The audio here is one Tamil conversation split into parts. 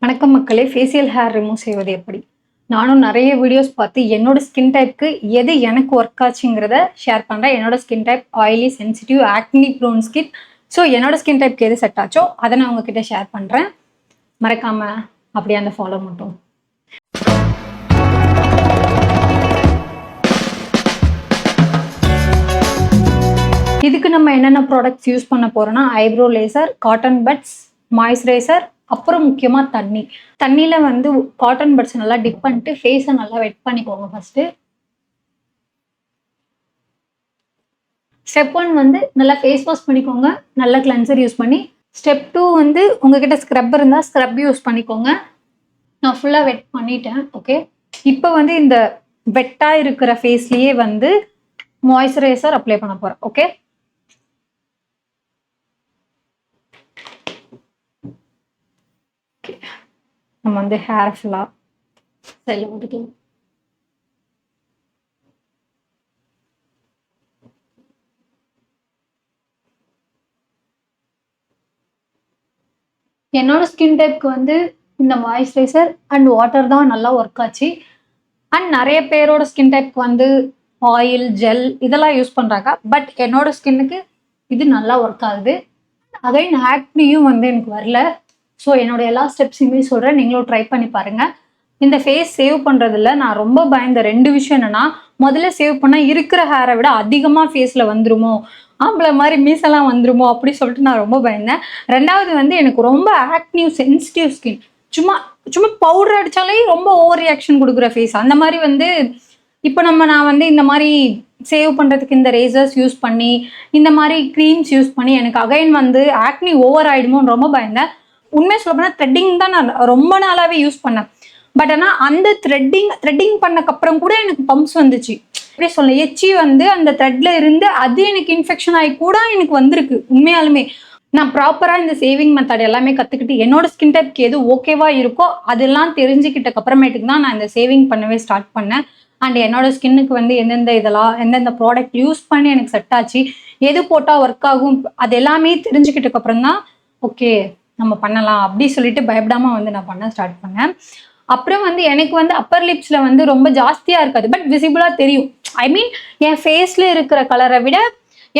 வணக்கம் மக்களே, ஃபேஷியல் ஹேர் ரிமூவ் செய்வது எப்படி? நானும் நிறைய வீடியோஸ் பார்த்து என்னோட ஸ்கின் டைப்க்கு எது எனக்கு ஒர்க் ஆச்சுங்கிறத ஷேர் பண்ணுறேன். என்னோட skin type oily, sensitive, acne prone skin. So என்னோட ஸ்கின் டைப்க்கு எது செட் ஆச்சோ அதை நான் உங்ககிட்ட ஷேர் பண்ணுறேன். மறக்காம அப்படியே அந்த ஃபாலோ மட்டும். இதுக்கு நம்ம என்னென்ன ப்ராடக்ட்ஸ் யூஸ் பண்ண போறோம்னா, eyebrow razor, cotton buds, moisturiser, அப்புறம் முக்கியமா தண்ணியில வந்து காட்டன் பட்ஸ் நல்லா டிப் பண்ணிட்டு ஃபேஸை நல்லா வெட் பண்ணிக்கோங்க ஃபர்ஸ்ட். ஸ்டெப் 1 வந்து நல்லா ஃபேஸ் வாஷ் பண்ணிக்கோங்க, நல்ல கிளென்சர் யூஸ் பண்ணி. ஸ்டெப் 2 வந்து உங்ககிட்ட ஸ்க்ரப் இருந்தால் ஸ்க்ரப் யூஸ் பண்ணிக்கோங்க. நான் ஃபுல்லாக வெட் பண்ணிட்டேன். ஓகே, இப்போ வந்து இந்த வெட்டாக இருக்கிற ஃபேஸ்லேயே வந்து மாய்ஸ்சரைசர் அப்ளை பண்ண போகிறேன். ஓகே, நம்ம வந்து ஹேர் ஃபுல்லாக சைடில் விட்டுக்கலாம். என்னோட ஸ்கின் டைப்க்கு வந்து இந்த மாய்ஸ்சரைசர் அண்ட் வாட்டர் தான் நல்லா ஒர்க் ஆச்சு. அண்ட் நிறைய பேரோட ஸ்கின் டைப்க்கு வந்து ஆயில், ஜெல் இதெல்லாம் யூஸ் பண்ணுறாங்க. பட் என்னோட ஸ்கின்னுக்கு இது நல்லா ஒர்க் ஆகுது. அகைன் ஆக்னியும் வந்து எனக்கு வரல. ஸோ என்னோட எல்லா ஸ்டெப்ஸுமே சொல்கிறேன், நீங்களும் ட்ரை பண்ணி பாருங்கள். இந்த ஃபேஸ் சேவ் பண்ணுறதுல நான் ரொம்ப பயந்த 2 விஷயம் என்னென்னா, முதல்ல சேவ் பண்ணால் இருக்கிற ஹேரை விட அதிகமாக ஃபேஸில் வந்துருமோ, ஆம்பளை மாதிரி மீசெல்லாம் வந்துருமோ அப்படி சொல்லிட்டு நான் ரொம்ப பயந்தேன். 2வது வந்து எனக்கு ரொம்ப ஆக்னிவ் சென்சிட்டிவ் ஸ்கின். சும்மா சும்மா பவுடர் அடித்தாலே ரொம்ப ஓவர் ரியாக்ஷன் கொடுக்குற ஃபேஸ். அந்த மாதிரி வந்து இப்போ நான் வந்து இந்த மாதிரி சேவ் பண்ணுறதுக்கு இந்த ரேசர்ஸ் யூஸ் பண்ணி, இந்த மாதிரி க்ரீம்ஸ் யூஸ் பண்ணி எனக்கு அகைன் வந்து ஆக்னி ஓவர் ஆகிடுமோன்னு ரொம்ப பயந்தேன். உண்மையை சொல்ல போனால் த்ரெட்டிங் தான் நான் ரொம்ப நாளாகவே யூஸ் பண்ணேன். பட் ஆனால் அந்த த்ரெட்டிங் பண்ணக்கப்புறம் கூட எனக்கு பம்ப்ஸ் வந்துச்சு. எப்படி சொல்ல, எச்சி வந்து அந்த த்ரெட்ல இருந்து அது எனக்கு இன்ஃபெக்ஷன் ஆகி கூட எனக்கு வந்திருக்கு. உண்மையாலுமே நான் ப்ராப்பராக இந்த சேவிங் மெத்தட் எல்லாமே கற்றுக்கிட்டு என்னோட ஸ்கின் டைப்க்கு எது ஓகேவா இருக்கோ அதெல்லாம் தெரிஞ்சுக்கிட்டக்கு அப்புறமேட்டுக்கு தான் நான் இந்த சேவிங் பண்ணவே ஸ்டார்ட் பண்ணேன். அண்ட் என்னோட ஸ்கின்னுக்கு வந்து எந்தெந்த ப்ராடக்ட் யூஸ் பண்ணி எனக்கு செட் ஆச்சு, எது போட்டால் ஒர்க் ஆகும், அது எல்லாமே தெரிஞ்சுக்கிட்டக்கு அப்புறம் தான் ஓகே நம்ம பண்ணலாம் அப்படி சொல்லிட்டு பயப்படாம வந்து நான் பண்ண ஸ்டார்ட் பண்ணேன். அப்புறம் வந்து எனக்கு வந்து அப்பர் லிப்ஸ்ல வந்து ரொம்ப ஜாஸ்தியா இருக்காது, பட் விசிபிளா தெரியும். ஐ மீன் என் ஃபேஸ்ல இருக்கிற கலரை விட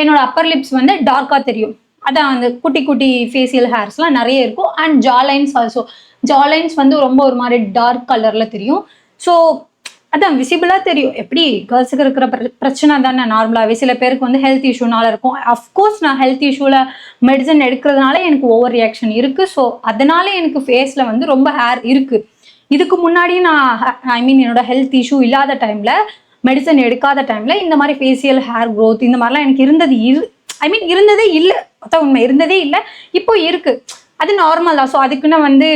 என்னோட அப்பர் லிப்ஸ் வந்து டார்க்கா தெரியும். அதான் அந்த குட்டி குட்டி ஃபேஷியல் ஹேர்ஸ்லாம் நிறைய இருக்கும். அண்ட் ஜாலைன்ஸ் ஆல்சோ, ஜாலைன்ஸ் வந்து ரொம்ப ஒரு மாதிரி டார்க் கலர்ல தெரியும். ஸோ அதான் விசிபிளா தெரியும். எப்படி கேர்ள்ஸுக்கு இருக்கிற பிரச்சனை தானே நார்மலாகவே. சில பேருக்கு வந்து ஹெல்த் இஷ்யூனால இருக்கும். அஃப்கோர்ஸ் நான் ஹெல்த் இஷ்யூல மெடிசன் எடுக்கிறதுனால எனக்கு ஓவர் ரியாக்ஷன் இருக்கு. ஸோ அதனால எனக்கு ஃபேஸ்ல வந்து ரொம்ப ஹேர் இருக்கு. இதுக்கு முன்னாடி நான் ஐ மீன் என்னோட ஹெல்த் இஷ்யூ இல்லாத டைம்ல, மெடிசன் எடுக்காத டைம்ல இந்த மாதிரி ஃபேஷியல் ஹேர் க்ரோத் இந்த மாதிரிலாம் எனக்கு இருந்ததே இல்லை. அதான் உண்மை, இருந்ததே இல்லை. இப்போ இருக்கு, அது நார்மல் தான். ஸோ அதுக்குன்னு வந்து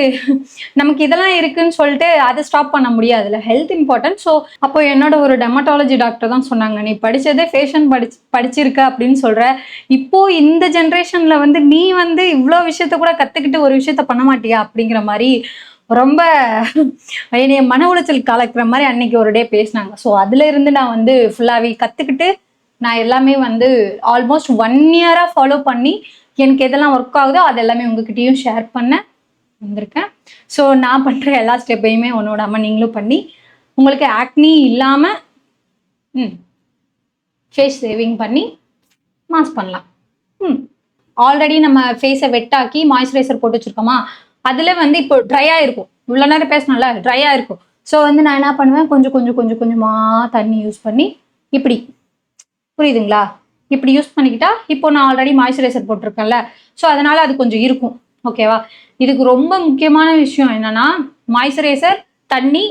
நமக்கு இதெல்லாம் இருக்குன்னு சொல்லிட்டு அதை ஸ்டாப் பண்ண முடியாதுல்ல. Health important. ஸோ அப்போ என்னோட ஒரு டெர்மட்டாலஜி டாக்டர் தான் சொன்னாங்க, நீ படித்ததே ஃபேஷன் படிச்சிருக்க அப்படின்னு சொல்கிற, இப்போ இந்த ஜென்ரேஷன்ல வந்து நீ வந்து இவ்வளோ விஷயத்த கூட கற்றுக்கிட்டு ஒரு விஷயத்த பண்ண மாட்டியா அப்படிங்கிற மாதிரி ரொம்ப என்னைய மன உளைச்சல் கலக்கிற மாதிரி அன்னைக்கு ஒரு டே பேசினாங்க. ஸோ அதுல இருந்து நான் வந்து ஃபுல்லாகவே கற்றுக்கிட்டு நான் எல்லாமே வந்து ஆல்மோஸ்ட் 1 இயராக ஃபாலோ பண்ணி எனக்கு எதெல்லாம் ஒர்க் ஆகுதோ அது எல்லாமே உங்ககிட்டயும் ஷேர் பண்ண வந்திருக்கேன். ஸோ நான் பண்ணுற எல்லா ஸ்டெப்பையுமே ஒன்னோட அம்மா நீங்களும் பண்ணி உங்களுக்கு ஆக்னி இல்லாமல் ஃபேஸ் சேவிங் பண்ணி மாஸ்க் பண்ணலாம். ஆல்ரெடி நம்ம ஃபேஸை வெட்டாக்கி மாய்ஸ்சரைசர் போட்டு வச்சுருக்கோமா, அதில் வந்து இப்போ ட்ரையாக இருக்கும். இவ்வளோ நேரம் பேசணும்ல, ட்ரையாக இருக்கும். ஸோ வந்து நான் என்ன பண்ணுவேன், கொஞ்சமாக தண்ணி யூஸ் பண்ணி இப்படி, புரியுதுங்களா, இப்படி யூஸ் பண்ணிக்கிட்டா இப்போ நான் ஆல்ரெடி மாய்ஸ்சரைசர் போட்டிருக்கேன்ல, ஸோ அதனால் அது கொஞ்சம் இருக்கும். ஓகேவா, இதுக்கு ரொம்ப முக்கியமான விஷயம் என்னென்னா மாய்ஸ்சரைசர், தண்ணி,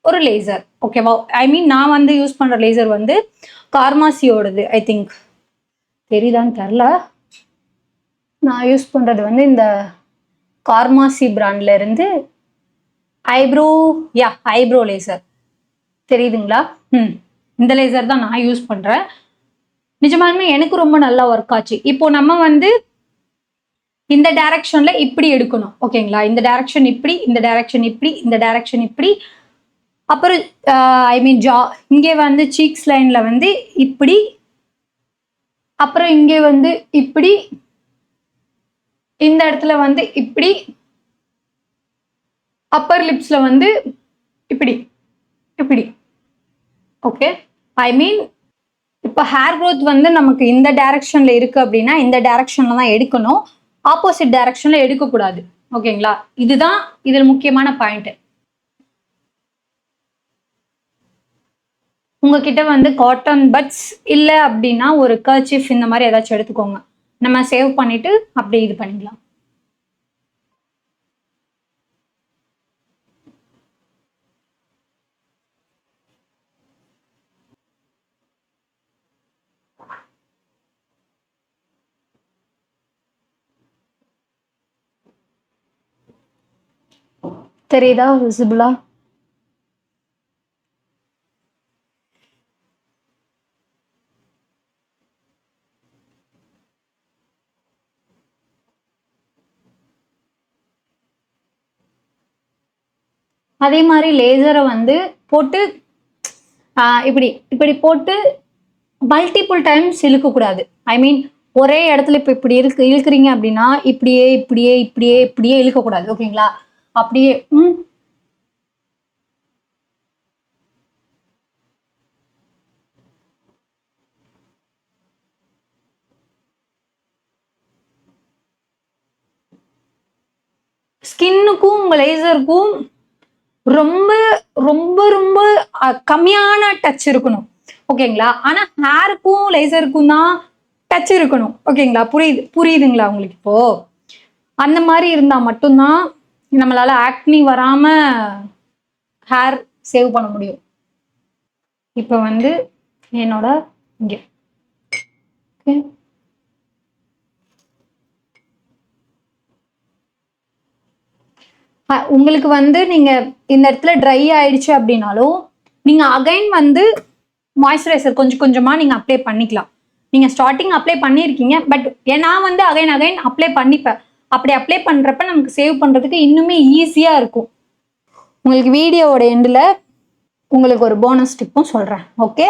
ஒரு லேசர். ஓகேவா, ஐ மீன் நான் வந்து யூஸ் பண்ணுற லேசர் வந்து கார்மாசியோடது. ஐ திங்க் தெரியுதான்னு தெரில. நான் யூஸ் பண்ணுறது வந்து இந்த கார்மாசி பிராண்ட்ல இருந்து ஐப்ரோ லேசர். தெரியுதுங்களா? இந்த லேசர் தான் நான் யூஸ் பண்ணுறேன். நிஜமாலுமே எனக்கு ரொம்ப நல்லா ஒர்க் ஆச்சு. இப்போ நம்ம வந்து இந்த டைரக்ஷன்ல இப்படி எடுக்கணும். ஓகேங்களா, இந்த டைரக்ஷன் இப்படி, இந்த டைரக்ஷன் இப்படி, இந்த டைரக்ஷன் இப்படி. அப்புறம் ஐ மீன் இங்கே வந்து சீக்ஸ் லைன்ல வந்து இப்படி, அப்புறம் இங்கே வந்து இப்படி, இந்த இடத்துல வந்து இப்படி, அப்பர் லிப்ஸ்ல வந்து இப்படி இப்படி. ஓகே, ஐ மீன் இப்போ ஹேர் க்ரோத் வந்து நமக்கு இந்த டைரக்ஷன்ல இருக்கு அப்படின்னா இந்த டைரக்ஷன்ல தான் எடுக்கணும், ஆப்போசிட் டைரக்ஷன்ல எடுக்கக்கூடாது. ஓகேங்களா, இதுதான் இதில் முக்கியமான பாயிண்ட். உங்ககிட்ட வந்து காட்டன் பட்ஸ் இல்லை அப்படின்னா ஒரு கர்ச்சீஃப் இந்த மாதிரி ஏதாச்சும் எடுத்துக்கோங்க. நம்ம சேவ் பண்ணிட்டு அப்படியே இது பண்ணிக்கலாம். தெரியுதா விசிபிளா? அதே மாதிரி லேசரை வந்து போட்டு இப்படி இப்படி போட்டு மல்டிபிள் டைம்ஸ் இழுக்கக்கூடாது. ஐ மீன் ஒரே இடத்துல இப்போ இப்படி இழுக்கிறீங்க அப்படின்னா இப்படியே இப்படியே இப்படியே இப்படியே இழுக்கக்கூடாது. ஓகேங்களா, அப்படியே ஸ்கின்னுக்கும் உங்க லேசருக்கும் ரொம்ப ரொம்ப ரொம்ப கம்மியான டச் இருக்கணும். ஓகேங்களா, ஆனா ஹேருக்கும் லேசருக்கும் தான் டச் இருக்கணும். ஓகேங்களா, புரியுதுங்களா உங்களுக்கு? இப்போ அந்த மாதிரி இருந்தா மட்டும்தான் நம்மளால ஆக்னி வராம ஹேர் சேவ் பண்ண முடியும். இப்போ வந்து என்னோட இங்க உங்களுக்கு வந்து நீங்க இந்த இடத்துல ட்ரை ஆயிடுச்சு அப்படின்னாலும் நீங்க அகைன் வந்து மாய்ஸ்சரைசர் கொஞ்சம் கொஞ்சமா நீங்க அப்ளை பண்ணிக்கலாம். நீங்க ஸ்டார்டிங் அப்ளை பண்ணியிருக்கீங்க, பட் நான் வந்து அகைன் அகைன் அப்ளை பண்ணிப்பேன். அப்படி அப்ளை பண்றப்ப நமக்கு சேவ் பண்றதுக்கு இன்னுமே ஈஸியா இருக்கும். உங்களுக்கு வீடியோவோட எண்டில் உங்களுக்கு ஒரு போனஸ் டிப்பும் சொல்றேன். ஓகே,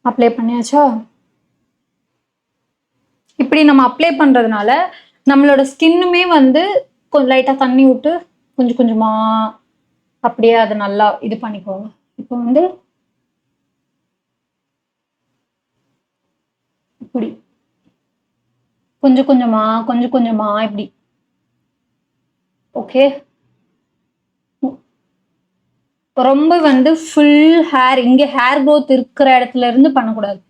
அப்ளை பண்ணியாச்சா? இப்படி நம்ம அப்ளை பண்றதுனால நம்மளோட ஸ்கின்னுமே வந்து கொஞ்சம் லைட்டா தண்ணி விட்டு கொஞ்சம் கொஞ்சமா அப்படியே அதை நல்லா இது பண்ணிக்கோங்க. இப்போ வந்து இப்படி கொஞ்சம் கொஞ்சமா கொஞ்சம் கொஞ்சமா இப்படி. ஓகே, ரொம்ப வந்து ஃபுல் ஹேர் இங்க ஹேர் க்ரோத் இருக்கிற இடத்துல இருந்து பண்ணக்கூடாது.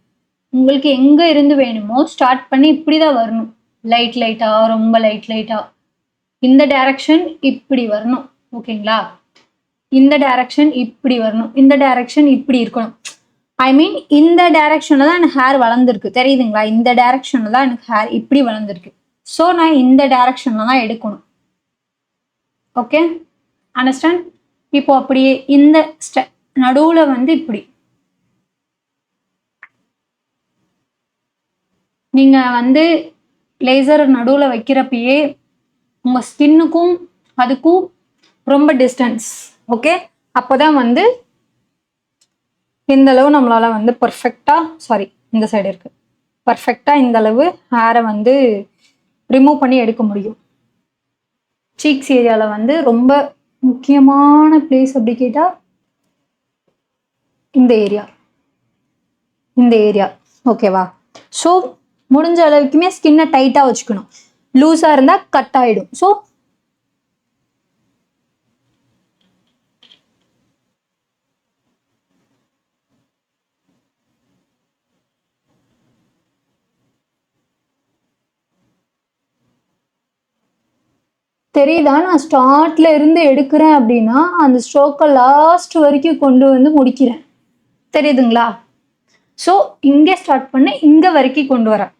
உங்களுக்கு எங்க இருந்து வேணுமோ ஸ்டார்ட் பண்ணி இப்படிதான் வரணும். லைட் லைட்டா, ரொம்ப லைட் லைட்டா. இந்த டைரக்ஷன் இப்படி வரணும். ஓகேங்களா, இந்த டைரக்ஷன் இப்படி வரணும், இந்த டைரக்ஷன் இப்படி இருக்கணும். ஐ மீன் இந்த டைரக்ஷன்ல தான் எனக்கு ஹேர் வளர்ந்துருக்கு, தெரியுதுங்களா? இந்த டைரக்ஷன்ல தான் எனக்கு ஹேர் இப்படி வளர்ந்துருக்கு. ஸோ நான் இந்த டைரக்ஷன்ல தான் எடுக்கணும். Okay, understand? இப்போ அப்படியே இந்த நடுவுல வந்து இப்படி நீங்க வந்து லேசர் நடுவுல வைக்கிறப்பயே உங்க ஸ்கின்னுக்கும் அதுக்கும் ரொம்ப டிஸ்டன்ஸ். ஓகே, அப்போதான் வந்து இந்த அளவு நம்மளால வந்து பர்ஃபெக்டா, சாரி இந்த சைடு இருக்கு, பர்ஃபெக்டா இந்த அளவு ஹேரை வந்து ரிமூவ் பண்ணி எடுக்க முடியும். சீக்ஸ் ஏரியால வந்து ரொம்ப முக்கியமான பிளேஸ் அப்படி கேட்டா இந்த ஏரியா, இந்த ஏரியா. ஓகேவா? ஸோ முடிஞ்ச அளவுக்குமே ஸ்கின்னை டைட்டா வச்சுக்கணும். லூஸா இருந்தா கட் ஆயிடும். ஸோ தெரியுதா? நான் ஸ்டார்ட்ல இருந்து எடுக்கிறேன் அப்படின்னா அந்த ஸ்ட்ரோக்கை லாஸ்ட் வரைக்கும் கொண்டு வந்து முடிக்கிறேன். தெரியுதுங்களா? ஸோ இங்கே ஸ்டார்ட் பண்ணி இங்க வரைக்கும் கொண்டு வரேன்.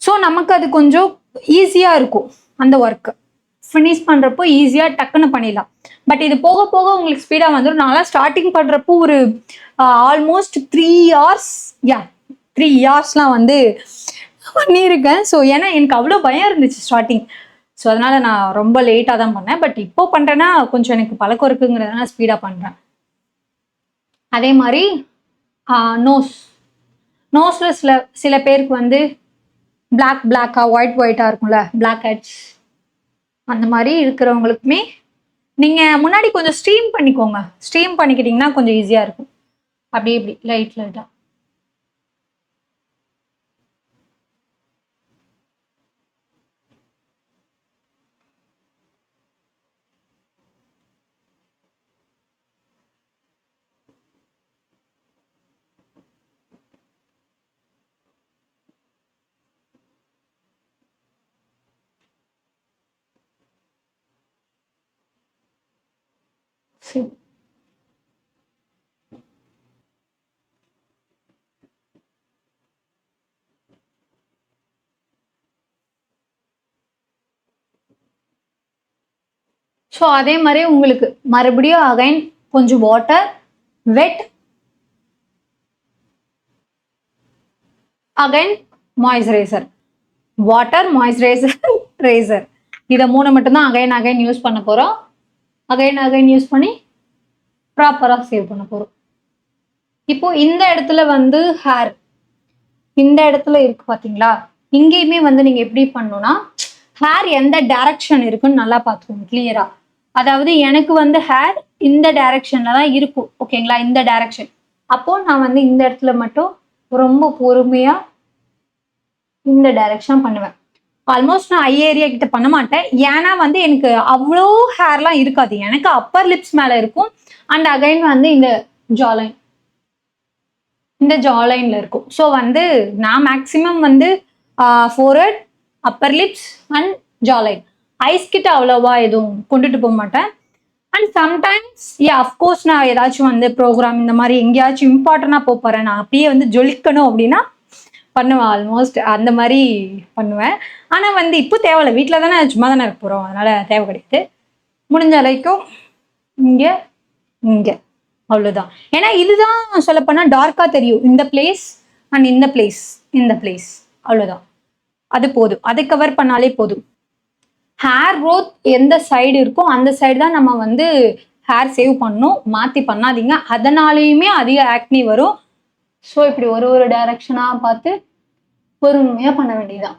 ஸோ நமக்கு அது கொஞ்சம் ஈஸியா இருக்கும். அந்த ஒர்க்கு ஃபினிஷ் பண்றப்போ ஈஸியா டக்குன்னு பண்ணிடலாம். பட் இது போக போக உங்களுக்கு ஸ்பீடா வந்துடும். நான்லாம் ஸ்டார்டிங் பண்றப்போ ஒரு ஆல்மோஸ்ட் 3 hours, 3 hours வந்து பண்ணியிருக்கேன். ஸோ ஏன்னா எனக்கு அவ்வளோ பயம் இருந்துச்சு ஸ்டார்டிங். ஸோ அதனால நான் ரொம்ப லேட்டாக தான் பண்ணேன். பட் இப்போ பண்றேன்னா கொஞ்சம் எனக்கு பழக்கம் இருக்குங்கிறதுனால ஸ்பீடா பண்றேன். அதே மாதிரி நோஸ்ல சில பேருக்கு வந்து பிளாக்கா ஒயிட்டா இருக்கும்ல, பிளாக் ஹெட்ஸ், அந்த மாதிரி இருக்கிறவங்களுக்குமே நீங்க முன்னாடி கொஞ்சம் ஸ்டீம் பண்ணிக்கோங்க. ஸ்டீம் பண்ணிக்கிட்டீங்கன்னா கொஞ்சம் ஈஸியா இருக்கும். அப்படி இப்படி லைட்டா. சரி. ஸோ அதே மாதிரி உங்களுக்கு மறுபடியும் அகைன் கொஞ்சம் water, wet, again moisturiser, water, moisturiser, razor. இதை 3 மட்டும்தான் அகைன் யூஸ் பண்ண போறோம். அகைன் யூஸ் பண்ணி ப்ராப்பரா சேவ் பண்ண போறோம். இப்போ இந்த இடத்துல வந்து ஹேர் இந்த இடத்துல இருக்கு பாத்தீங்களா? இங்கேயுமே வந்து நீங்க எப்படி பண்ணணும்னா ஹேர் எந்த டைரக்ஷன் இருக்குன்னு நல்லா பார்த்துக்கோங்க கிளியரா. அதாவது எனக்கு வந்து ஹேர் இந்த டைரக்ஷன்ல தான் இருக்கும். ஓகேங்களா? இந்த டைரக்ஷன். அப்போ நான் வந்து இந்த இடத்துல மட்டும் ரொம்ப பொறுமையா இந்த டைரக்ஷன் பண்ணுவேன். ஆல்மோஸ்ட் நான் ஐ ஏரியா கிட்ட பண்ண மாட்டேன். ஏன்னா வந்து எனக்கு அவ்வளோ ஹேர்லாம் இருக்காது. எனக்கு அப்பர் லிப்ஸ் மேல இருக்கும். அண்ட் அகைன் வந்து இந்த ஜாலைன் இருக்கும். ஸோ வந்து நான் மேக்சிமம் வந்து forehead, upper lips and jawline. Eyes கிட்ட அவ்வளோவா எதுவும் கொண்டுட்டு போக மாட்டேன். அண்ட் சம்டைம்ஸ் அஃப்கோர்ஸ் நான் ஏதாச்சும் வந்து ப்ரோக்ராம் இந்த மாதிரி எங்கேயாச்சும் இம்பார்ட்டண்டாக போகிறேன், நான் அப்படியே வந்து ஜொலிக்கணும் அப்படின்னா பண்ணுவேன். ஆல்மோஸ்ட் அந்த மாதிரி பண்ணுவேன். ஆனால் வந்து இப்போ தேவையில்லை, வீட்டில் தானே சும்மா தானே இருக்க போகிறோம், அதனால தேவை கிடையாது. முடிஞ்ச வரைக்கும் இங்கே அவ்வளோதான். ஏன்னா இதுதான் சொல்லப்போனால் டார்க்காக தெரியும், இந்த பிளேஸ் அண்ட் இந்த பிளேஸ் அவ்வளோதான். அது போதும், அதை கவர் பண்ணாலே போதும். ஹேர் க்ரோத் எந்த சைடு இருக்கோ அந்த சைடு தான் நம்ம வந்து ஹேர் சேவ் பண்ணணும். மாற்றி பண்ணாதீங்க, அதனாலேயுமே அதிக ஆக்னி வரும். ஸோ இப்படி ஒரு டைரக்ஷனாக பார்த்து பொறுமையாக பண்ண வேண்டியதுதான்.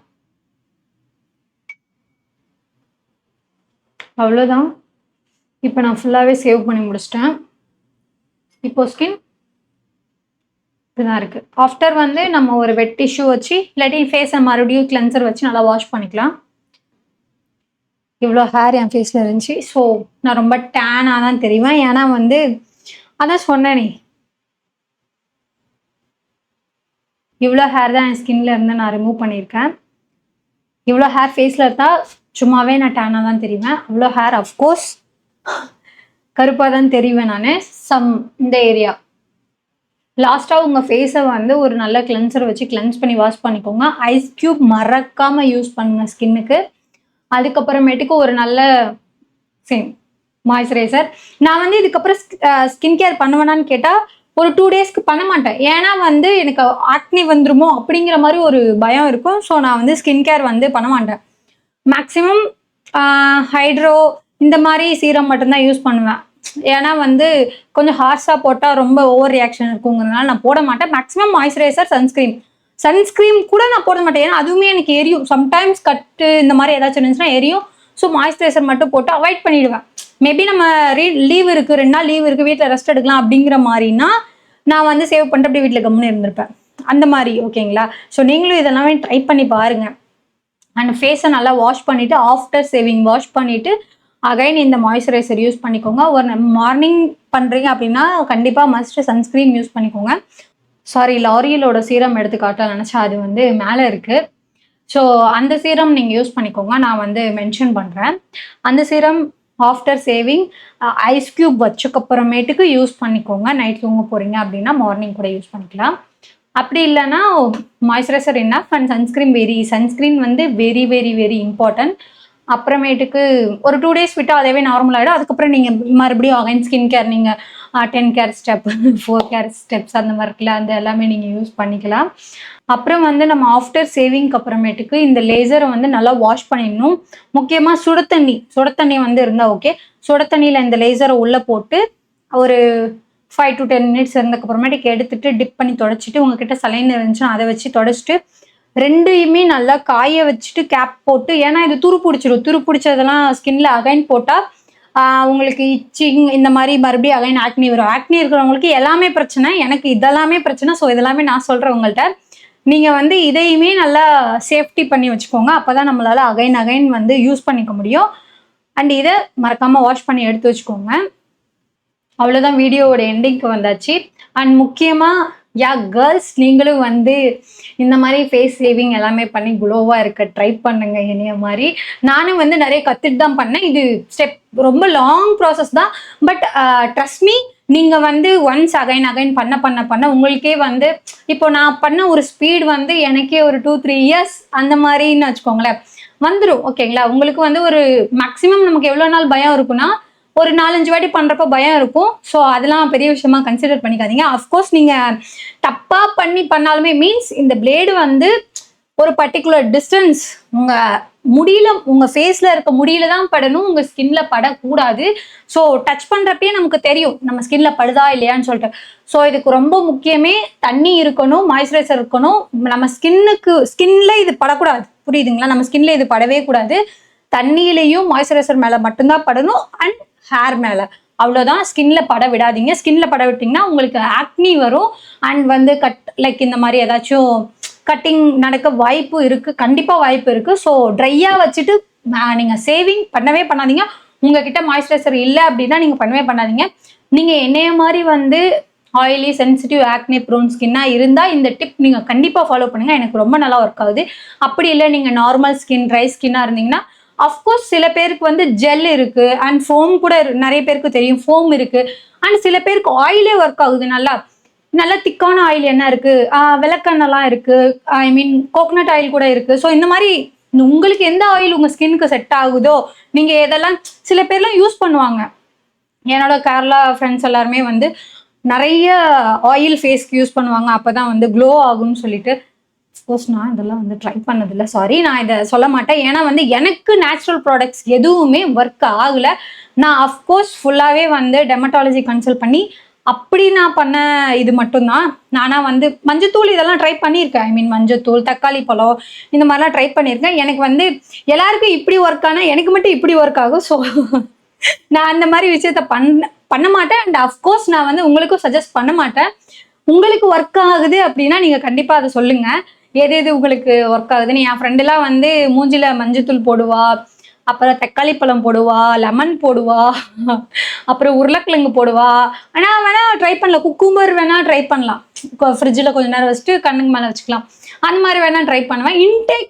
அவ்வளோதான். இப்போ நான் ஃபுல்லாகவே சேவ் பண்ணி முடிச்சிட்டேன். இப்போ ஸ்கின் இதுதான் இருக்கு. ஆஃப்டர் வந்து நம்ம ஒரு வெட் டிஷ்யூ வச்சு இல்லாட்டி ஃபேஸை மறுபடியும் கிளென்சர் வச்சு நல்லா வாஷ் பண்ணிக்கலாம். இவ்வளோ ஹேர் என் ஃபேஸில் இருந்துச்சு. ஸோ நான் ரொம்ப டேனாக தான் தெரிவேன். ஏன்னா வந்து அதான் சொன்னேனே, இவ்வளோ ஹேர் தான் என் ஸ்கின்ல இருந்து நான் ரிமூவ் பண்ணியிருக்கேன். இவ்வளோ ஹேர் ஃபேஸில் இருந்தால் சும்மாவே நான் டேனாக தான் தெரிவேன். அவ்வளோ ஹேர் அஃப்கோர்ஸ் கருப்பாக தான் தெரிவேன் நான். இந்த ஏரியா லாஸ்ட்டாக உங்கள் ஃபேஸை வந்து ஒரு நல்ல கிளென்சர் வச்சு கிளென்ஸ் பண்ணி வாஷ் பண்ணிக்கோங்க. ஐஸ் க்யூப் மறக்காமல் யூஸ் பண்ணுங்க ஸ்கின்னுக்கு. அதுக்கப்புறமேட்டுக்கு ஒரு நல்ல மாய்ஸ்சரைசர். நான் வந்து இதுக்கப்புறம் ஸ்கின் கேர் பண்ணுவேனான்னு கேட்டால் ஒரு 2 டேஸ்க்கு பண்ண மாட்டேன். ஏன்னா வந்து எனக்கு ஆக்னி வந்துருமோ அப்படிங்கிற மாதிரி ஒரு பயம் இருக்கும். ஸோ நான் வந்து ஸ்கின் கேர் வந்து பண்ண மாட்டேன். மேக்ஸிமம் ஹைட்ரோ இந்த மாதிரி சீரம் மட்டும்தான் யூஸ் பண்ணுவேன். ஏன்னா வந்து கொஞ்சம் ஹார்ஷாக போட்டால் ரொம்ப ஓவர் ரியாக்ஷன் இருக்குங்கிறதுனால நான் போட மாட்டேன். மேக்ஸிமம் மாய்ஸ்சரைசர், சன்ஸ்கிரீம் கூட நான் போட மாட்டேன். ஏன்னா அதுவுமே எனக்கு எரியும். சம்டைம்ஸ் கட்டு இந்த மாதிரி ஏதாச்சும் இருந்துச்சுன்னா எரியும். ஸோ மாய்ஸ்சரைசர் மட்டும் போட்டு அவாய்ட் பண்ணிடுவேன். மேபி நம்ம லீவ் இருக்குது, 2 நாள் லீவ் இருக்குது, வீட்டில் ரெஸ்ட் எடுக்கலாம் அப்படிங்கிற மாதிரினா நான் வந்து சேவ் பண்ணிட்டு அப்படியே வீட்டில் கம்முன்னு இருந்திருப்பேன். அந்த மாதிரி ஓகேங்களா? ஸோ நீங்களும் இதெல்லாமே ட்ரை பண்ணி பாருங்க. அண்ட் ஃபேஸை நல்லா வாஷ் பண்ணிவிட்டு ஆஃப்டர் சேவிங் வாஷ் பண்ணிவிட்டு அகைன் இந்த மாய்ஸ்சரைசர் யூஸ் பண்ணிக்கோங்க. ஒரு மார்னிங் பண்ணுறீங்க அப்படின்னா கண்டிப்பாக மஸ்ட் சன்ஸ்க்ரீன் யூஸ் பண்ணிக்கோங்க. சாரி, லாரியலோட சீரம் எடுத்து காட்ட நினச்சா அது வந்து மேலே இருக்குது. ஸோ அந்த சீரம் நீங்கள் யூஸ் பண்ணிக்கோங்க. நான் வந்து மென்ஷன் பண்ணுறேன். அந்த serum after shaving ice cube வச்சக்கப்புறமேட்டுக்கு யூஸ் பண்ணிக்கோங்க. நைட் தூங்க போகிறீங்க அப்படின்னா மார்னிங் கூட யூஸ் பண்ணிக்கலாம். அப்படி இல்லைன்னா மாய்ஸ்சரைசர் என்னஃப் அண்ட் சன்ஸ்க்ரீன் வந்து வெரி வெரி வெரி இம்பார்ட்டன்ட். அப்புறமேட்டுக்கு ஒரு 2 டேஸ் விட்டால் அதேவே நார்மல் ஆகிடும். அதுக்கப்புறம் நீங்கள் மறுபடியும் அகைன் ஸ்கின் கேர் நீங்கள் 10 கேர் ஸ்டெப் 4 கேர் ஸ்டெப்ஸ் அந்த மாதிரி இருக்குல்ல, அந்த எல்லாமே நீங்கள் யூஸ் பண்ணிக்கலாம். அப்புறம் வந்து நம்ம ஆஃப்டர் சேவிங்க்கு அப்புறமேட்டுக்கு இந்த லேசரை வந்து நல்லா வாஷ் பண்ணிடணும். முக்கியமாக சுட தண்ணி வந்து இருந்தால் ஓகே. சுட தண்ணியில் இந்த லேசரை உள்ளே போட்டு ஒரு 5 to 10 மினிட்ஸ் இருந்ததுக்கப்புறமேட்டுக்கு எடுத்துட்டு டிப் பண்ணி தொடச்சிட்டு, உங்ககிட்ட சலைன் இருந்துச்சுன்னா அதை வச்சு தொடச்சிட்டு 2யுமே நல்லா காய வச்சுட்டு கேப் போட்டு, ஏன்னா இது துரு பிடிச்சதெல்லாம் ஸ்கின்ல அகைன் போட்டால் உங்களுக்கு இச்சிங் இந்த மாதிரி மறுபடியும் அகைன் ஆக்னி வரும். ஆக்னி இருக்கிறவங்களுக்கு எல்லாமே பிரச்சனை, எனக்கு இதெல்லாமே பிரச்சனை. ஸோ இதெல்லாமே நான் சொல்கிறேன் உங்கள்கிட்ட. நீங்கள் வந்து இதையுமே நல்லா சேஃப்டி பண்ணி வச்சுக்கோங்க. அப்போ தான் நம்மளால் அகைன் வந்து யூஸ் பண்ணிக்க முடியும். அண்ட் இதை மறக்காமல் வாஷ் பண்ணி எடுத்து வச்சுக்கோங்க. அவ்வளோதான், வீடியோவோட எண்டிங்க்கு வந்தாச்சு. அண்ட் முக்கியமாக கேர்ள்ஸ், நீங்களும் வந்து இந்த மாதிரி ஃபேஸ் சேவிங் எல்லாமே பண்ணி குளோவாக இருக்க ட்ரை பண்ணுங்க என்னைய மாதிரி. நானும் வந்து நிறைய கற்றுட்டு தான் பண்ணேன். இது ஸ்டெப் ரொம்ப லாங் ப்ராசஸ் தான். பட் ட்ரஸ்ட் மீ, நீங்கள் வந்து ஒன்ஸ் அகைன் பண்ண உங்களுக்கே வந்து இப்போ நான் பண்ண ஒரு ஸ்பீட் வந்து எனக்கே ஒரு 2-3 இயர்ஸ் அந்த மாதிரின்னு வச்சுக்கோங்களேன் வந்துடும். ஓகேங்களா? உங்களுக்கு வந்து ஒரு மேக்ஸிமம் நமக்கு எவ்வளோ நாள் பயம் இருக்குன்னா ஒரு 4-5 வாட்டி பண்ணுறப்ப பயம் இருக்கும். ஸோ அதெல்லாம் பெரிய விஷயமா கன்சிடர் பண்ணிக்காதீங்க. அஃப்கோர்ஸ் நீங்கள் தப்பாக பண்ணாலுமே மீன்ஸ் இந்த பிளேடு வந்து ஒரு பர்டிகுலர் டிஸ்டன்ஸ் உங்கள் முடியல, உங்கள் ஃபேஸில் இருக்க முடியல தான் படணும், உங்கள் ஸ்கின்ல படக்கூடாது. ஸோ டச் பண்ணுறப்பே நமக்கு தெரியும் நம்ம ஸ்கின்ல படுதா இல்லையான்னு சொல்லிட்டு. ஸோ இதுக்கு ரொம்ப முக்கியமே தண்ணி இருக்கணும், மாய்ஸ்சரைசர் இருக்கணும். நம்ம ஸ்கின்ல இது படக்கூடாது, புரியுதுங்களா? நம்ம ஸ்கின்ல இது படவே கூடாது. தண்ணியிலையும் மாய்ஸ்சரைசர் மேலே மட்டும்தான் படணும். அண்ட் ஹேர் மேலே, அவ்வளோதான். ஸ்கின்ல பட விடாதீங்க. ஸ்கின்ல பட விட்டிங்கன்னா உங்களுக்கு ஆக்னி வரும். அண்ட் வந்து லைக் இந்த மாதிரி ஏதாச்சும் கட்டிங் நடக்க வாய்ப்பு இருக்குது, கண்டிப்பாக வாய்ப்பு இருக்குது. ஸோ ட்ரையாக வச்சுட்டு நீங்கள் சேவிங் பண்ணவே பண்ணாதீங்க. உங்ககிட்ட மாய்ஸ்சரைசர் இல்லை அப்படின்னா நீங்கள் பண்ணவே பண்ணாதீங்க. நீங்கள் என்னைய மாதிரி வந்து ஆயிலி சென்சிட்டிவ் ஆக்னி ப்ரோன் ஸ்கின்னாக இருந்தால் இந்த டிப் நீங்கள் கண்டிப்பாக ஃபாலோ பண்ணுங்கள். எனக்கு ரொம்ப நல்லா ஒர்க் ஆகுது. அப்படி இல்லை நீங்கள் நார்மல் ஸ்கின், ட்ரை ஸ்கின்னாக இருந்தீங்கன்னா அஃப்கோர்ஸ் சில பேருக்கு வந்து ஜெல் இருக்குது அண்ட் ஃபோம் கூட நிறைய பேருக்கு தெரியும், ஃபோம் இருக்குது. அண்ட் சில பேருக்கு ஆயிலே ஒர்க் ஆகுது. நல்லா திக்கான ஆயில் என்ன இருக்குது, விளக்கெண்ணெல்லாம் இருக்குது, ஐ மீன் கோகனட் ஆயில் கூட இருக்குது. ஸோ இந்த மாதிரி உங்களுக்கு எந்த ஆயில் உங்கள் ஸ்கின்னுக்கு செட் ஆகுதோ நீங்கள் எதெல்லாம் சில பேர்லாம் யூஸ் பண்ணுவாங்க. என்னோட கேரளா ஃப்ரெண்ட்ஸ் எல்லாருமே வந்து நிறைய ஆயில் ஃபேஸ்க்கு யூஸ் பண்ணுவாங்க, அப்போ தான் வந்து க்ளோ ஆகும்னு சொல்லிட்டு. சப்போஸ் நான் இதெல்லாம் வந்து ட்ரை பண்ணதில்லை, சாரி, நான் இதை சொல்ல மாட்டேன். ஏன்னா வந்து எனக்கு நேச்சுரல் ப்ராடக்ட்ஸ் எதுவுமே ஒர்க் ஆகலை. நான் அஃப்கோர்ஸ் ஃபுல்லாகவே வந்து டெர்மட்டாலஜி கன்சல்ட் பண்ணி அப்படி நான் பண்ண இது மட்டும்தான். நானாக வந்து மஞ்சத்தூள் இதெல்லாம் ட்ரை பண்ணியிருக்கேன். ஐ மீன் மஞ்சத்தூள், தக்காளி பழம், இந்த மாதிரிலாம் ட்ரை பண்ணியிருக்கேன். எனக்கு வந்து எல்லாருக்கும் இப்படி ஒர்க் ஆனால் எனக்கு மட்டும் இப்படி ஒர்க் ஆகும். ஸோ நான் அந்த மாதிரி விஷயத்த பண்ண மாட்டேன். அண்ட் அஃப்கோர்ஸ் நான் வந்து உங்களுக்கும் சஜஸ்ட் பண்ண மாட்டேன். உங்களுக்கு ஒர்க் ஆகுது அப்படின்னா நீங்கள் கண்டிப்பாக அதை சொல்லுங்கள், எது உங்களுக்கு ஒர்க் ஆகுதுன்னு. என் ஃப்ரெண்டெல்லாம் வந்து மூஞ்சில மஞ்சத்தூள் போடுவா, அப்புறம் தக்காளி பழம் போடுவா, லெமன் போடுவா, அப்புறம் உருளைக்கிழங்கு போடுவா. ஆனால் வேணால் ட்ரை பண்ணலாம், குக்கும்பர் வேணால் ட்ரை பண்ணலாம், ஃப்ரிட்ஜில் கொஞ்சம் நேரம் வச்சுட்டு கண்ணுக்கு மேலே வச்சுக்கலாம். அந்த மாதிரி வேணால் ட்ரை பண்ணுவேன். இன்டேக்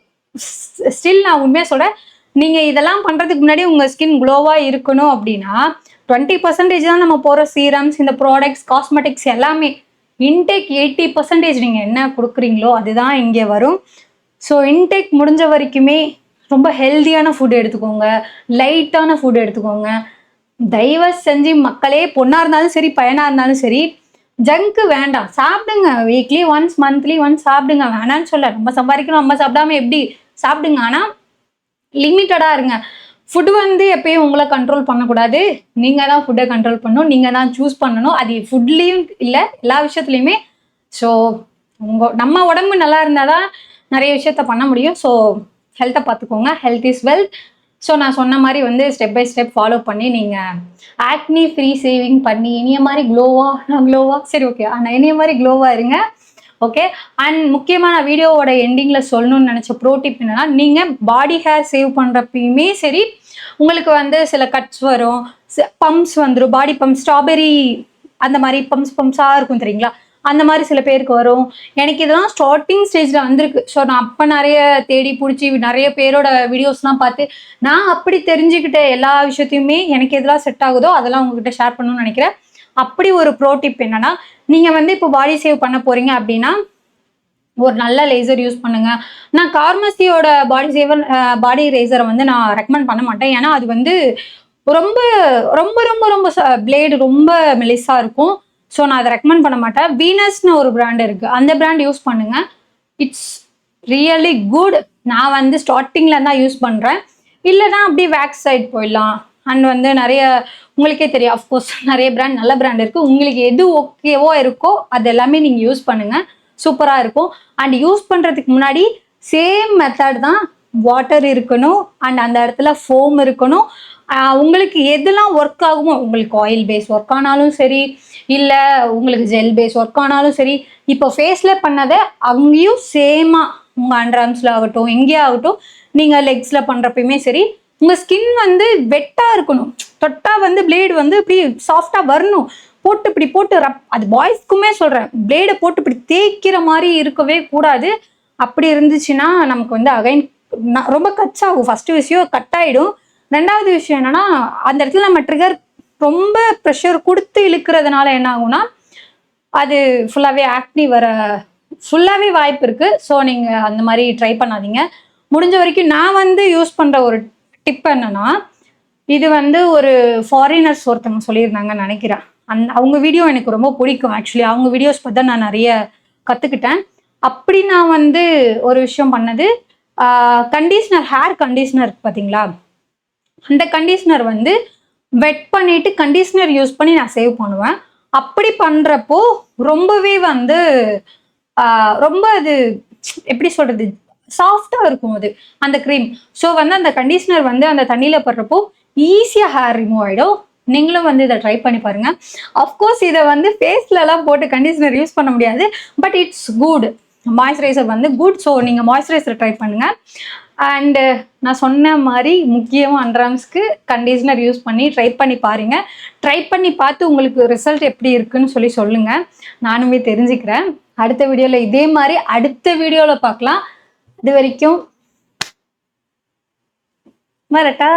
ஸ்டில் நான் உண்மையாக சொல்கிறேன், நீங்கள் இதெல்லாம் பண்ணுறதுக்கு முன்னாடி உங்கள் ஸ்கின் க்ளோவாக இருக்கணும் அப்படின்னா 20% தான் நம்ம போகிற சீரம்ஸ், இந்த ப்ராடக்ட்ஸ், காஸ்மெட்டிக்ஸ் எல்லாமே. இன்டேக் 80% நீங்கள் என்ன கொடுக்குறீங்களோ அதுதான் இங்கே வரும். ஸோ இன்டேக் முடிஞ்ச வரைக்குமே ரொம்ப ஹெல்த்தியான ஃபுட் எடுத்துக்கோங்க, லைட்டான ஃபுட் எடுத்துக்கோங்க. தயவு செஞ்சு மக்களே, பொண்ணாக இருந்தாலும் சரி பையனாக இருந்தாலும் சரி, ஜங்க்கு வேண்டாம், சாப்பிடுங்க. வீக்லி ஒன்ஸ், மந்த்லி ஒன்ஸ் சாப்பிடுங்க, வேணான்னு சொல்ல. நம்ம சம்பாதிக்கணும், நம்ம சாப்பிடாம எப்படி சாப்பிடுங்க, ஆனால் லிமிட்டடாக இருங்க. ஃபுட்டு வந்து எப்பயும் உங்களை கண்ட்ரோல் பண்ணக்கூடாது, நீங்கள் தான் ஃபுட்டை கண்ட்ரோல் பண்ணணும், நீங்கள் தான் சூஸ் பண்ணணும். அது ஃபுட்லேயும் இல்லை, எல்லா விஷயத்துலையுமே. ஸோ நம்ம உடம்பு நல்லா இருந்தால் தான் நிறைய விஷயத்த பண்ண முடியும். ஸோ ஹெல்த்தை பார்த்துக்கோங்க, ஹெல்த் இஸ் வெல்த். ஸோ நான் சொன்ன மாதிரி வந்து ஸ்டெப் பை ஸ்டெப் ஃபாலோ பண்ணி நீங்கள் ஆக்னி ஃப்ரீ சேவிங் பண்ணி இனிய மாதிரி க்ளோவாக சரி ஓகே, ஆனால் இனிய மாதிரி க்ளோவாக இருங்க. ஓகே. அண்ட் முக்கியமாக நான் வீடியோவோட எண்டிங்கில் சொல்லணும்னு நினச்ச ப்ரோ டிப் என்னன்னா, நீங்கள் பாடி ஹேர் சேவ் பண்ணுறப்பயுமே சரி, உங்களுக்கு வந்து சில கட்ஸ் வரும், பம்ப்ஸ் வந்துடும், பாடி பம்ப், ஸ்ட்ராபெரி அந்த மாதிரி பம்ப்ஸாக இருக்கும் தெரியுங்களா, அந்த மாதிரி சில பேருக்கு வரும். எனக்கு இதெல்லாம் ஸ்டார்டிங் ஸ்டேஜில் வந்திருக்கு. ஸோ நான் அப்போ நிறைய தேடி பிடிச்சி நிறைய பேரோட வீடியோஸ்லாம் பார்த்து நான் அப்படி தெரிஞ்சுக்கிட்ட எல்லா விஷயத்தையுமே எனக்கு எதெல்லாம் செட் ஆகுதோ அதெல்லாம் உங்ககிட்ட ஷேர் பண்ணணும்னு நினைக்கிறேன். அப்படி ஒரு ப்ரோ டிப் என்னன்னா, நீங்கள் வந்து இப்போ பாடி சேவ் பண்ண போகிறீங்க அப்படின்னா ஒரு நல்ல லேசர் யூஸ் பண்ணுங்க. நான் கார்மசியோட பாடி ரேசரை வந்து நான் ரெக்கமெண்ட் பண்ண மாட்டேன். ஏன்னா அது வந்து ரொம்ப ரொம்ப ரொம்ப ரொம்ப பிளேடு ரொம்ப மெலிசாக இருக்கும். ஸோ நான் அதை ரெக்கமெண்ட் பண்ண மாட்டேன். வீனஸ்னு ஒரு பிராண்ட் இருக்குது, அந்த பிராண்ட் யூஸ் பண்ணுங்க. It's really good. நான் வந்து ஸ்டார்டிங்கில் தான் யூஸ் பண்ணுறேன். இல்லைனா அப்படியே வேக்ஸ் சைட் போயிடலாம். அண்ட் வந்து நிறைய உங்களுக்கே தெரியும், அஃப்கோர்ஸ் நிறைய பிராண்ட், நல்ல பிராண்ட் இருக்குது. உங்களுக்கு எது ஓகேவோ இருக்கோ அது எல்லாமே நீங்கள் யூஸ் பண்ணுங்கள், சூப்பராக இருக்கும். அண்ட் யூஸ் பண்ணுறதுக்கு முன்னாடி சேம் மெத்தட் தான், வாட்டர் இருக்கணும் அண்ட் அந்த இடத்துல ஃபோம் இருக்கணும் உங்களுக்கு எதெல்லாம் ஒர்க் ஆகுமோ, உங்களுக்கு ஆயில் பேஸ் ஒர்க் ஆனாலும் சரி, இல்ல உங்களுக்கு ஜெல் பேஸ் ஒர்க் ஆனாலும் சரி, இப்போ ஃபேஸ்ல பண்ணத அங்கேயும் சேமா உங்க அண்டர் ஆர்ம்ஸ்ல ஆகட்டும், எங்கேயா ஆகட்டும், நீங்க லெக்ஸ்ல பண்றப்பயுமே சரி, உங்க ஸ்கின் வந்து வெட்டா இருக்கணும். தொட்டா வந்து பிளேடு வந்து இப்படி சாஃப்டா வரணும். போட்டு இப்படி போட்டு அது பாய்ஸ்க்குமே சொல்றேன். பிளேடை போட்டு இப்படி தேய்க்கிற மாதிரி இருக்கவே கூடாது. அப்படி இருந்துச்சுன்னா நமக்கு வந்து அகைன் ரொம்ப கட்ச் ஆகும். ஃபர்ஸ்ட் விஷயம் கட் ஆயிடும். ரெண்டாவது விஷயம் என்னன்னா, அந்த இடத்துல நம்ம ட்ரிகர் ரொம்ப ப்ரெஷர் கொடுத்து இழுக்கிறதுனால என்ன ஆகும்னா, அது ஃபுல்லாவே ஆக்னி வர ஃபுல்லாவே வாய்ப்பு இருக்கு. ஸோ நீங்க அந்த மாதிரி ட்ரை பண்ணாதீங்க. முடிஞ்ச வரைக்கும் நான் வந்து யூஸ் பண்ற ஒரு டிப் என்னன்னா, இது வந்து ஒரு ஃபாரினர்ஸ் ஒருத்தவங்க சொல்லியிருந்தாங்கன்னு நினைக்கிறேன். அவங்க வீடியோ எனக்கு ரொம்ப பிடிக்கும். ஆக்சுவலி அவங்க வீடியோஸ் பார்த்தா நான் நிறைய கத்துக்கிட்டேன். அப்படி நான் வந்து ஒரு விஷயம் பண்ணது, கண்டிஷனர், ஹேர் கண்டிஷனர் பார்த்தீங்களா, அந்த கண்டிஷனர் வந்து வெட் பண்ணிட்டு கண்டிஷனர் யூஸ் பண்ணி நான் சேவ் பண்ணுவேன். அப்படி பண்றப்போ ரொம்பவே வந்து ரொம்ப அது எப்படி சொல்றது, சாஃப்டா இருக்கும் அது அந்த க்ரீம். ஸோ வந்து அந்த கண்டிஷனர் வந்து அந்த தண்ணியில படுறப்போ ஈஸியா ஹேர் ரிமூவ் ஆயிடும். நீங்களும் வந்து இதை ட்ரை பண்ணி பாருங்க. அஃப்கோர்ஸ் இதை வந்து ஃபேஸ்ல எல்லாம் போட்டு கண்டிஷனர் யூஸ் பண்ண முடியாது. But it's good. மாய்ஸ்சரைசர் வந்து குட். ஸோ நீங்க மாய்ஸ்சரைசர் ட்ரை பண்ணுங்க. அண்டு நான் சொன்ன மாதிரி முக்கியமாக அண்டர் ஆர்ம்ஸ்க்கு கண்டிஷனர் யூஸ் பண்ணி ட்ரை பண்ணி பாருங்க. ட்ரை பண்ணி பார்த்து உங்களுக்கு ரிசல்ட் எப்படி இருக்குன்னு சொல்லி சொல்லுங்க. நானுமே தெரிஞ்சுக்கிறேன். அடுத்த வீடியோவில் இதே மாதிரி அடுத்த வீடியோவில் பார்க்கலாம். இது வரைக்கும் வரட்டா.